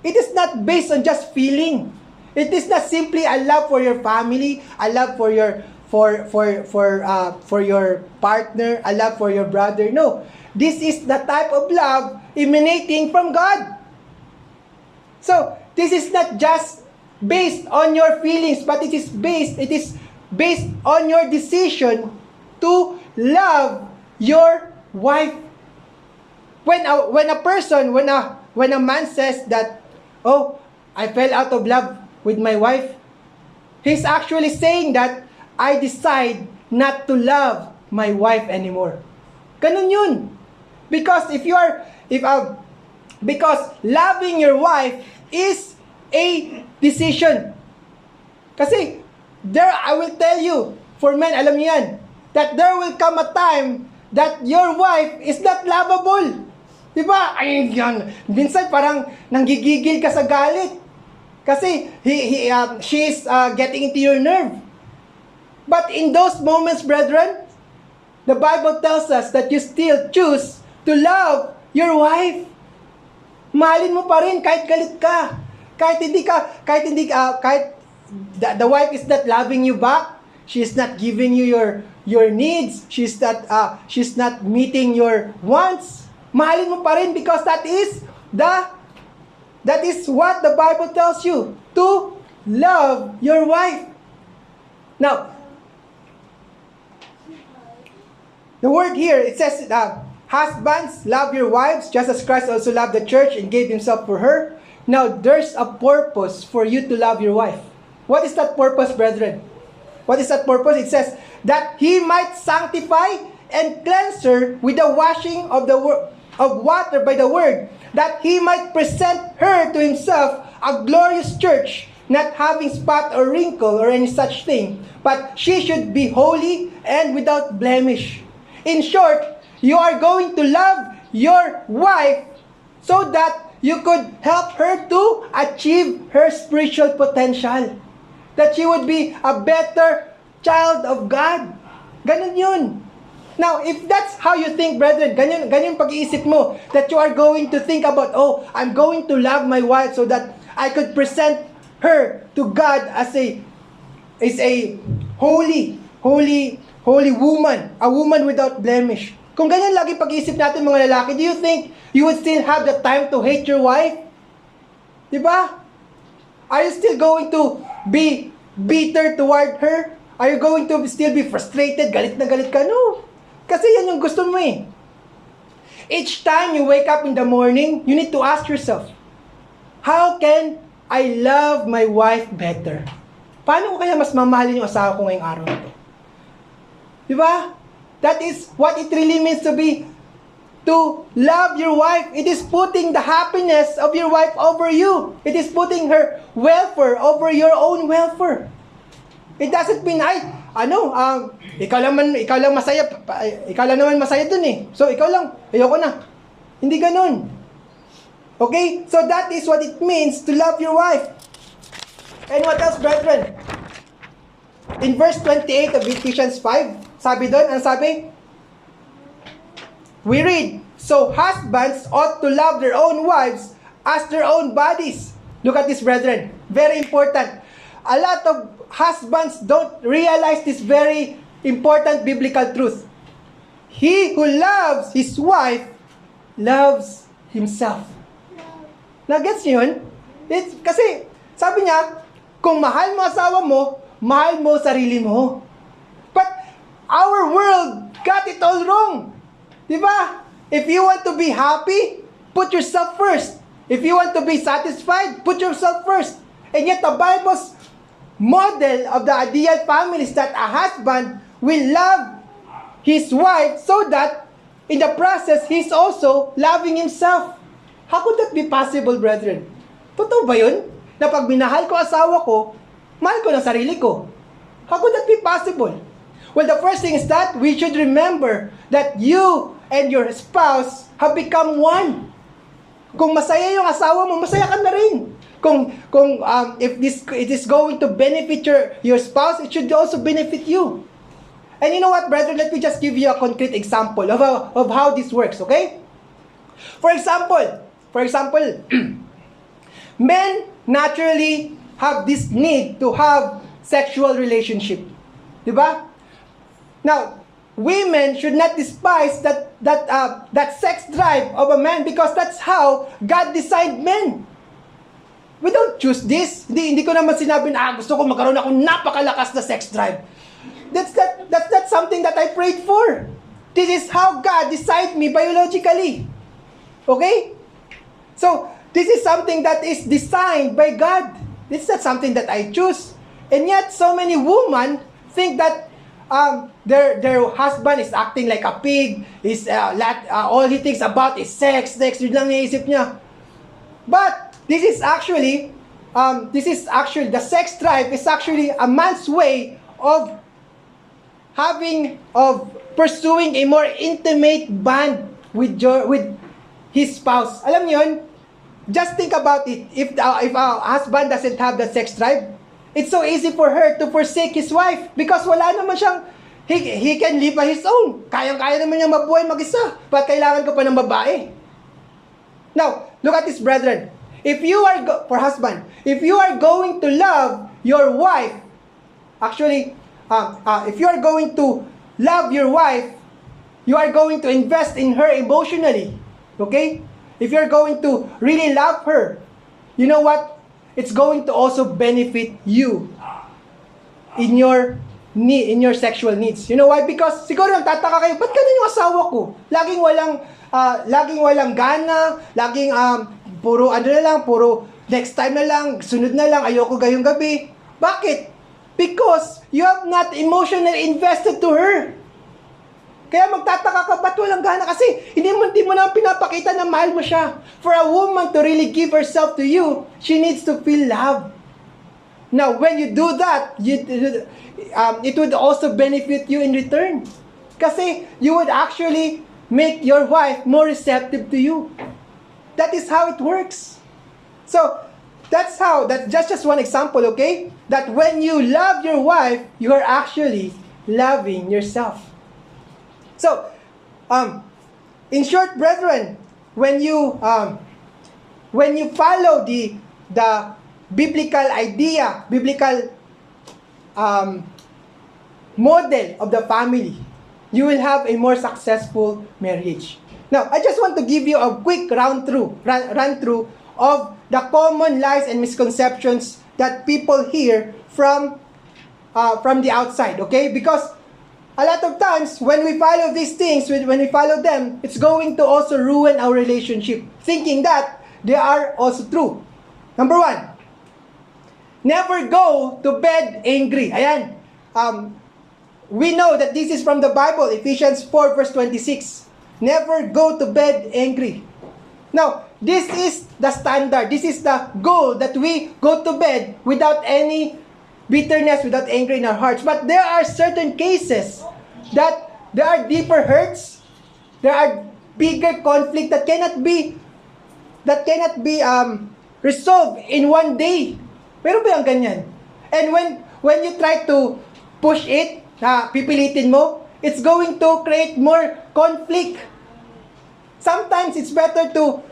it is not based on just feeling. It is not simply a love for your family, a love for your partner, a love for your brother. No, this is the type of love emanating from God. So this is not just based on your feelings, but it is based on your decision to love your wife. When a man says that, oh, I fell out of love with my wife, he's actually saying that I decide not to love my wife anymore. Ganun yun. Because because loving your wife is a decision. Kasi, I will tell you, for men, alam niyo yan, that there will come a time that your wife is not lovable. Diba? Ay, yan. Minsan parang nanggigigil ka sa galit. Kasi she's getting into your nerve. But in those moments, brethren, the Bible tells us that you still choose to love your wife. Mahalin mo pa rin kahit galit ka. Kahit the wife is not loving you back, she's not giving you your needs, she's not meeting your wants. Mahalin mo pa rin because that is what the Bible tells you, to love your wife. Now, the word here, it says, husbands, love your wives, just as Christ also loved the church and gave himself for her. Now, there's a purpose for you to love your wife. What is that purpose, brethren? What is that purpose? It says, that he might sanctify and cleanse her with the washing of water by the word, that he might present her to himself a glorious church, not having spot or wrinkle or any such thing, but she should be holy and without blemish. In short, you are going to love your wife so that you could help her to achieve her spiritual potential. That she would be a better child of God. Ganun yun. Now, if that's how you think, brethren, ganyan pag-iisip mo, that you are going to think about, oh, I'm going to love my wife so that I could present her to God as a holy woman, a woman without blemish. Kung ganyan lagi pag-iisip natin mga lalaki, do you think you would still have the time to hate your wife? Diba? Are you still going to be bitter toward her? Are you going to still be frustrated? Galit na galit ka? No. Kasi yan yung gusto mo eh. Each time you wake up in the morning, you need to ask yourself, how can I love my wife better? Paano ko kaya mas mamahalin yung asawa ko ngayong araw na to? Diba? That is what it really means to love your wife. It is putting the happiness of your wife over you. It is putting her welfare over your own welfare. It doesn't mean, ikaw lang masaya, ikaw lang naman masaya dun eh. So, ikaw lang, ayoko na. Hindi ganun. Okay? So, that is what it means to love your wife. And what else, brethren? In verse 28 of Ephesians 5, sabi doon, ano sabi? We read, so husbands ought to love their own wives as their own bodies. Look at this, brethren. Very important. A lot of husbands don't realize this very important biblical truth. He who loves his wife loves himself. Nagets niyo yun? Kasi, sabi niya, kung mahal mo asawa mo, mahal mo sarili mo. But our world got it all wrong. Diba? If you want to be happy, put yourself first. If you want to be satisfied, put yourself first. And yet the Bible's model of the ideal family is that a husband will love his wife so that in the process, he's also loving himself. How could that be possible, brethren? Totoo ba yun? Na pag minahal ko asawa ko, mahal ko ng sarili ko. How could that be possible? Well, the first thing is that we should remember that you and your spouse have become one. Kung masaya yung asawa mo, masaya ka na rin. If it is going to benefit your spouse, it should also benefit you. And you know what, brethren, let me just give you a concrete example of how this works, okay? For example, men naturally have this need to have sexual relationship. Diba? Now, women should not despise that sex drive of a man because that's how God designed men. We don't choose this. Hindi ko naman sinabi na gusto ko magkaroon ako napakalakas na sex drive. That's not something that I prayed for. This is how God designed me biologically. Okay? So, this is something that is designed by God. This is not something that I choose. And yet, so many women think that their husband is acting like a pig. All he thinks about is sex. Yun lang naisip niya. But this is actually this is actually, the sex drive is actually a man's way of pursuing a more intimate bond with his spouse. Alam niyo yun? Just think about it. If a husband doesn't have the sex drive, it's so easy for her to forsake his wife because wala naman siyang, he can live by his own. Kayang-kaya naman niya mabuhay mag-isa. But kailangan ko pa ng babae. Now, look at this, brethren. If you are, for husband, if you are going to love your wife, actually, if you are going to love your wife, you are going to invest in her emotionally. Okay? If you're going to really love her, you know what? It's going to also benefit you in your sexual needs. You know why? Because siguro nagtataka kayo, ba't ganun yung asawa ko? Laging walang gana, laging puro next time na lang, sunod na lang, ayoko gayong gabi. Bakit? Because you have not emotionally invested to her. Kaya magtataka ka, ba't walang gana? Kasi hindi mo na pinapakita na mahal mo siya. For a woman to really give herself to you, she needs to feel love. Now, when you do that, it would also benefit you in return. Kasi you would actually make your wife more receptive to you. That is how it works. So, that's just one example, okay? That when you love your wife, you are actually loving yourself. So, in short, brethren, when you follow the biblical idea, biblical model of the family, you will have a more successful marriage. Now, I just want to give you a quick run through of the common lies and misconceptions that people hear from the outside, okay? Because a lot of times, when we follow these things, when we follow them, it's going to also ruin our relationship, thinking that they are also true. Number 1, never go to bed angry. Ayan. We know that this is from the Bible, Ephesians 4 verse 26. Never go to bed angry. Now, this is the standard. This is the goal, that we go to bed without any bitterness, without anger in our hearts. But there are certain cases that there are deeper hurts, there are bigger conflict that cannot be resolved in one day. Pero ba ang ganyan? And when you try to push it, pipilitin mo, it's going to create more conflict. Sometimes it's better to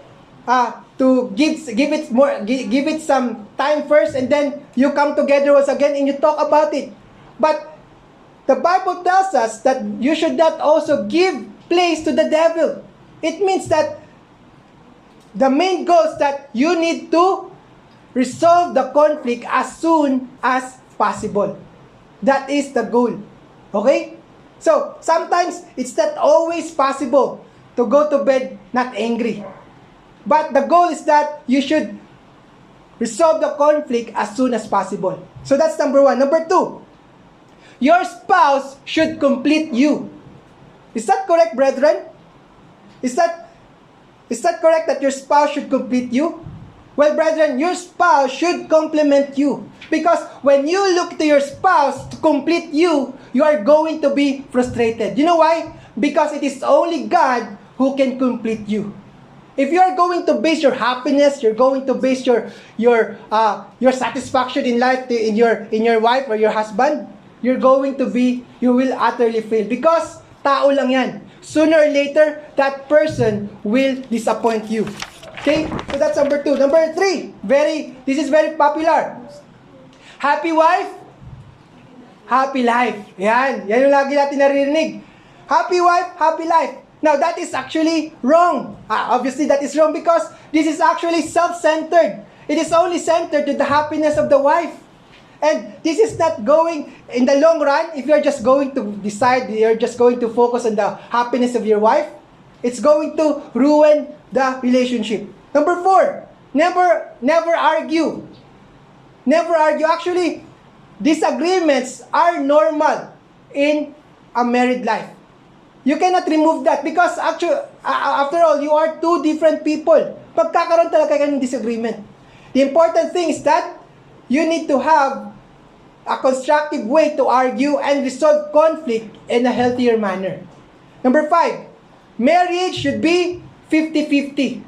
give it some time first, and then you come together once again and you talk about it. But the Bible tells us that you should not also give place to the devil. It means that the main goal is that you need to resolve the conflict as soon as possible. That is the goal. Okay? So, sometimes it's not always possible to go to bed not angry. But the goal is that you should resolve the conflict as soon as possible. So that's number 1. Number 2, your spouse should complete you. Is that correct, brethren? Is that correct that your spouse should complete you? Well, brethren, your spouse should complement you. Because when you look to your spouse to complete you, you are going to be frustrated. You know why? Because it is only God who can complete you. If you are going to base your happiness, you're going to base your satisfaction in life in your wife or your husband, you will utterly fail. Because tao lang yan. Sooner or later, that person will disappoint you. Okay? So that's number 2. Number 3, this is very popular. Happy wife, happy life. Yan yung lagi natin naririnig. Happy wife, happy life. Now, that is actually wrong. Obviously, that is wrong because this is actually self-centered. It is only centered to the happiness of the wife. And this is not going, in the long run, if you're just going to decide, you're just going to focus on the happiness of your wife, it's going to ruin the relationship. Number 4, never argue. Never argue. Actually, disagreements are normal in a married life. You cannot remove that because actually, after all, you are two different people. Pagkakaroon talaga kayo ng disagreement. The important thing is that you need to have a constructive way to argue and resolve conflict in a healthier manner. Number 5, marriage should be 50-50.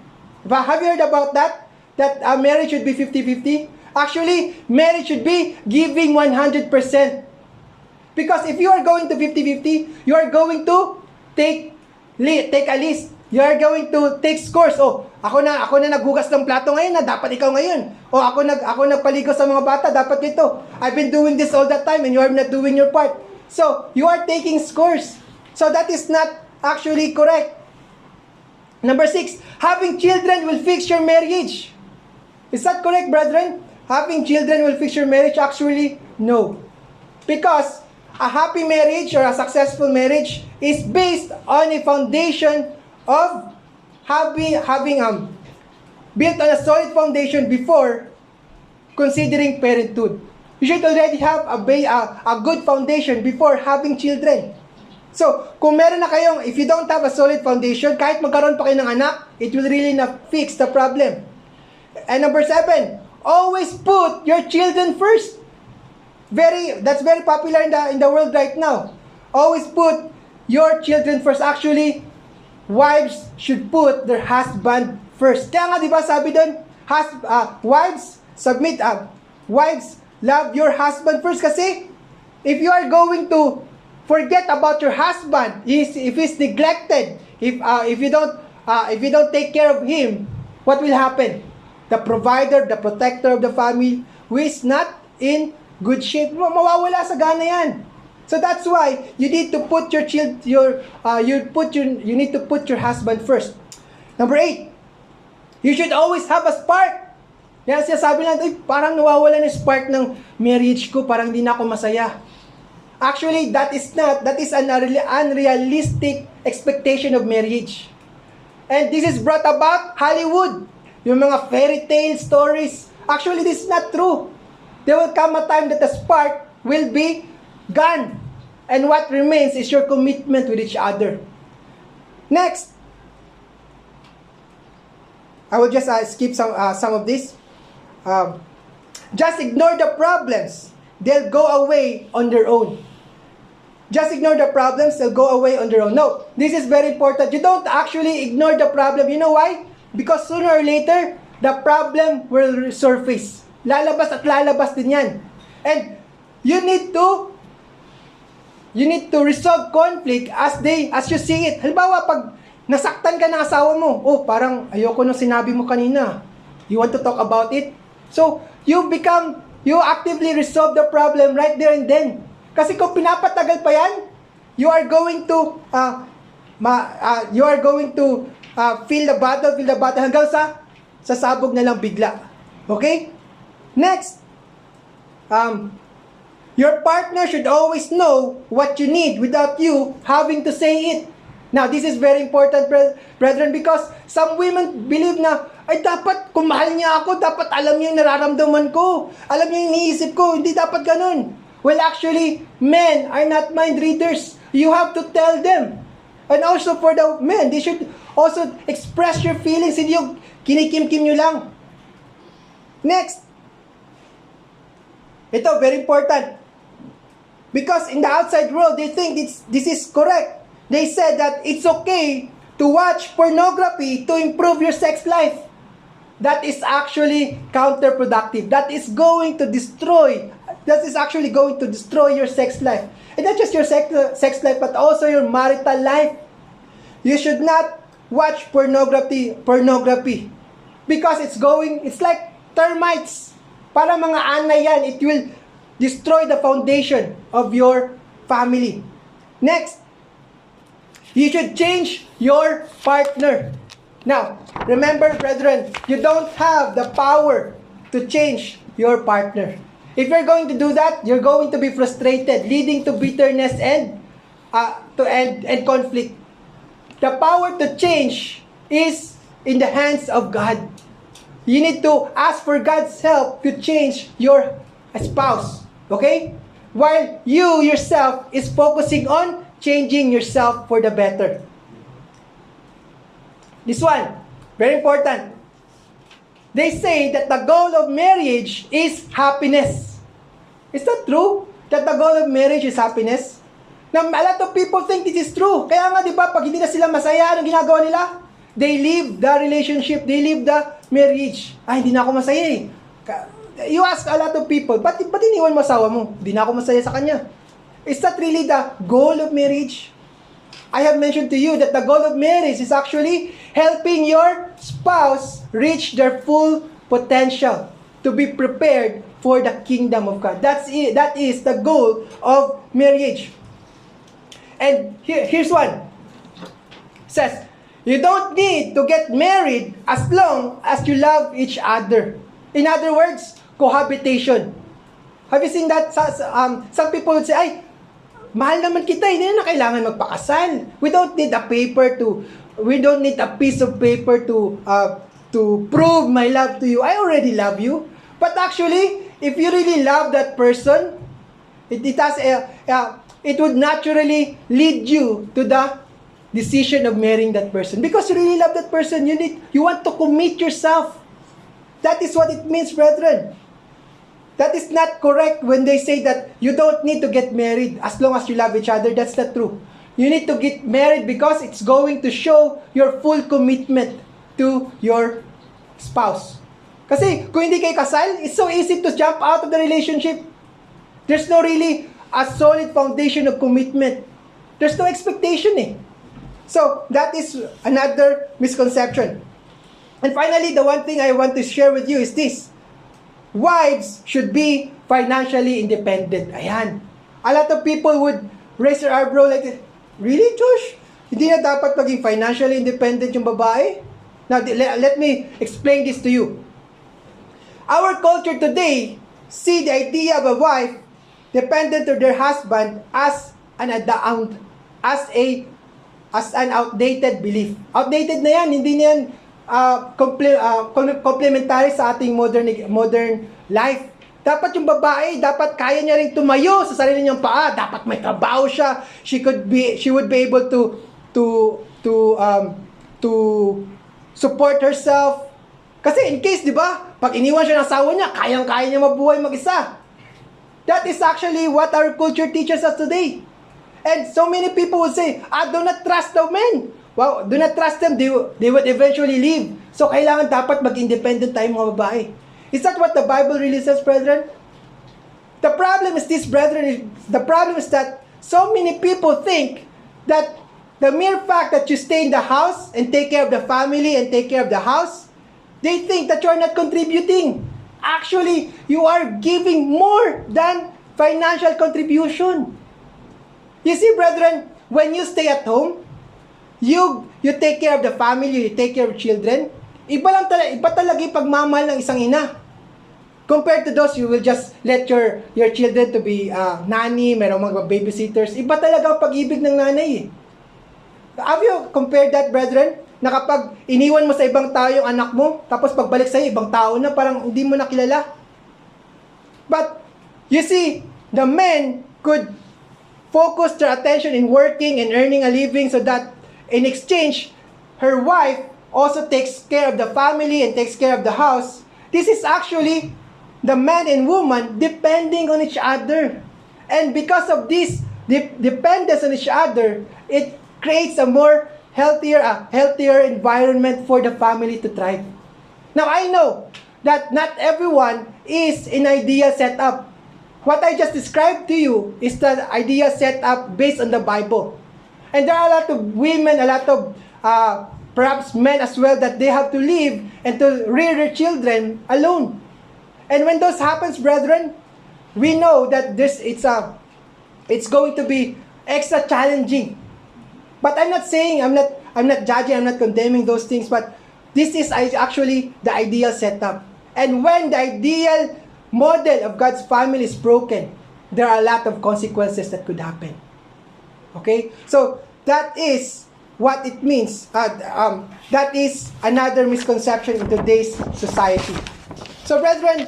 Have you heard about that? That a marriage should be 50-50? Actually, marriage should be giving 100%. Because if you are going to 50-50, you are going to take a list. You are going to take scores. Oh, ako na naghugas ng plato ngayon, na dapat ikaw ngayon. Oh, ako nagpaligo sa mga bata, dapat dito. I've been doing this all the time and you are not doing your part. So, you are taking scores. So that is not actually correct. Number 6, having children will fix your marriage. Is that correct, brethren? Having children will fix your marriage? Actually, no. Because a happy marriage or a successful marriage is based on a foundation of having built on a solid foundation before considering parenthood. You should already have a good foundation before having children. So, kung meron na kayong, if you don't have a solid foundation, kahit magkaroon pa kayo ng anak, it will really not fix the problem. And number 7, always put your children first. That's very popular in the world right now. Always put your children first. Actually, wives should put their husband first. Kaya nga, di ba, sabi doon, wives, love your husband first. Kasi, if you are going to forget about your husband, if he's neglected, if you don't take care of him, what will happen? The provider, the protector of the family, who is not in good shape, mawawala sa gana yan. So that's why you need to put you need to put your husband first. Number 8, you should always have a spark. Yan siya sabi lang, parang nawawala ng spark ng marriage ko, parang di na ako masaya. Actually, that is an unrealistic expectation of marriage. And this is brought about Hollywood. Yung mga fairy tale stories. Actually, this is not true. There will come a time that the spark will be gone. And what remains is your commitment with each other. Next, I will just skip some of this. Just ignore the problems. They'll go away on their own. Just ignore the problems, they'll go away on their own. No, this is very important. You don't actually ignore the problem. You know why? Because sooner or later, the problem will resurface. Lalabas at lalabas din yan. And you need to resolve conflict as you see it. Halimbawa, pag nasaktan ka ng asawa mo, oh, parang ayoko nung sinabi mo kanina. You want to talk about it? So, you actively resolve the problem right there and then. Kasi kung pinapatagal pa yan, you are going to feel the battle hanggang sa sasabog na lang bigla. Okay? Next, your partner should always know what you need without you having to say it. Now, this is very important, brethren, because some women believe na, ay dapat, kung mahal niya ako, dapat alam niya yung nararamdaman ko. Alam niya yung iniisip ko. Hindi dapat ganun. Well, actually, men are not mind readers. You have to tell them. And also for the men, they should also express your feelings. Hindi yung kinikim-kim nyo lang. Next. Ito, very important. Because in the outside world, they think this is correct. They said that it's okay to watch pornography to improve your sex life. That is actually counterproductive. That is actually going to destroy your sex life. And not just your sex life, but also your marital life. You should not watch pornography. Because it's like termites. Para mga anay yan, it will destroy the foundation of your family. Next, you should change your partner. Now, remember, brethren, you don't have the power to change your partner. If you're going to do that, you're going to be frustrated, leading to bitterness and conflict. The power to change is in the hands of God. You need to ask for God's help to change your spouse. Okay? While you yourself is focusing on changing yourself for the better. This one, very important. they say that the goal of marriage is happiness. Is that true? That the goal of marriage is happiness? Now, a lot of people think this is true. Kaya nga, di ba, pag hindi na sila masaya, anong ginagawa nila? They leave the relationship, they leave the marriage. Ay, hindi na ako masaya eh. You ask a lot of people, ba't iniwan mo asawa mo? Hindi na ako masaya sa kanya. Is that really the goal of marriage? I have mentioned to you that the goal of marriage is actually helping your spouse reach their full potential to be prepared for the kingdom of God. That's it. That is the goal of marriage. And here's one. It says, you don't need to get married as long as you love each other. In other words, cohabitation. Have you seen that? Some people would say, ay, mahal naman kita, hindi na kailangan magpakasal. We don't need a piece of paper to prove my love to you. I already love you. But actually, if you really love that person, it would naturally lead you to the decision of marrying that person. Because you really love that person, you want to commit yourself. That is what it means, brethren. That is not correct when they say that you don't need to get married as long as you love each other. That's not true. You need to get married because it's going to show your full commitment to your spouse. Kasi kung hindi kayo kasal, it's so easy to jump out of the relationship. There's no really a solid foundation of commitment. There's no expectation eh. So, that is another misconception. And finally, the one thing I want to share with you is this. Wives should be financially independent. Ayan. A lot of people would raise their eyebrow like, really, Josh? Hindi na dapat maging financially independent yung babae? Now, let me explain this to you. Our culture today see the idea of a wife dependent to their husband as an outdated belief. Outdated na yan, hindi na yan complementary sa ating modern life. Dapat yung babae, dapat kaya niya ring tumayo sa sarili niyang paa. Dapat may trabaho siya. She would be able to support herself. Kasi in case, di ba, pag iniwan siya ng asawa niya, kayang-kaya niya mabuhay mag-isa. That is actually what our culture teaches us today. And so many people would say, do not trust the men. Wow, do not trust them. They would eventually leave. So, kailangan dapat mag-independent tayo mga babae. Is that what the Bible really says, brethren? The problem is this, brethren. The problem is that so many people think that the mere fact that you stay in the house and take care of the family and take care of the house, they think that you are not contributing. Actually, you are giving more than financial contribution. You see, brethren, when you stay at home, you take care of the family, you take care of children. Iba talaga yung pagmamahal ng isang ina. Compared to those, you will just let your children to be nanny, merong mga babysitters. Iba talaga ang pag-ibig ng nanay. Have you compared that, brethren? Na kapag iniwan mo sa ibang tao yung anak mo, tapos pagbalik sa'yo, ibang tao na, parang hindi mo nakilala. But, you see, the men could focus their attention in working and earning a living so that in exchange, her wife also takes care of the family and takes care of the house. This is actually the man and woman depending on each other. And because of this dependence on each other, it creates a more healthier environment for the family to thrive. Now, I know that not everyone is in ideal setup. What I just described to you is the ideal setup based on the Bible. And there are a lot of women, a lot of perhaps men as well, that they have to live and to rear their children alone. And when those happens, brethren, we know that it's going to be extra challenging. But I'm not saying, I'm not judging, I'm not condemning those things, but this is actually the ideal setup. And when the ideal model of God's family is broken, there are a lot of consequences that could happen. Okay? So, that is what it means. That is another misconception in today's society. So, brethren,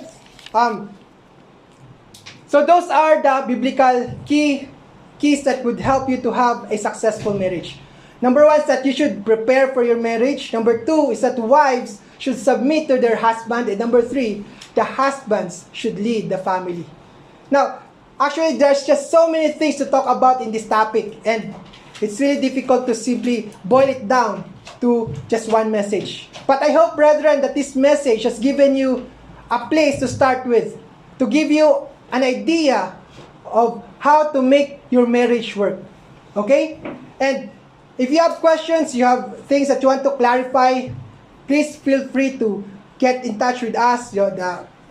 so those are the biblical keys that would help you to have a successful marriage. Number one is that you should prepare for your marriage. Number two is that wives should submit to their husband. And number three, the husbands should lead the family. Now, actually, there's just so many things to talk about in this topic. And it's really difficult to simply boil it down to just one message. But I hope, brethren, that this message has given you a place to start with, to give you an idea of how to make your marriage work. Okay? And if you have questions, you have things that you want to clarify, please feel free to get in touch with us,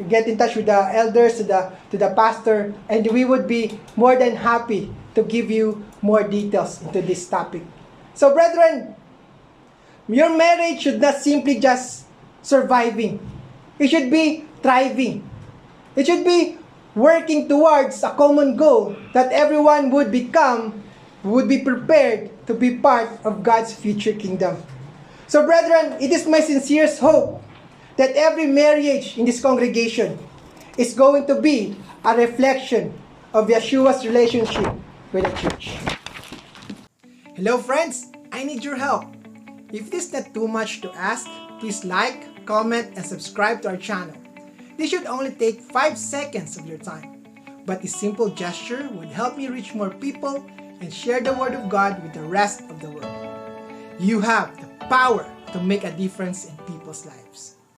get in touch with the elders, to the pastor, and we would be more than happy to give you more details into this topic. So, brethren, your marriage should not simply just surviving. It should be thriving. It should be working towards a common goal that everyone would be prepared to be part of God's future kingdom. So, brethren, it is my sincerest hope that every marriage in this congregation is going to be a reflection of Yeshua's relationship with the church. Hello, friends. I need your help. If it is not too much to ask, please like, comment, and subscribe to our channel. This should only take 5 seconds of your time. But this simple gesture would help me reach more people and share the Word of God with the rest of the world. You have the power to make a difference in people's lives.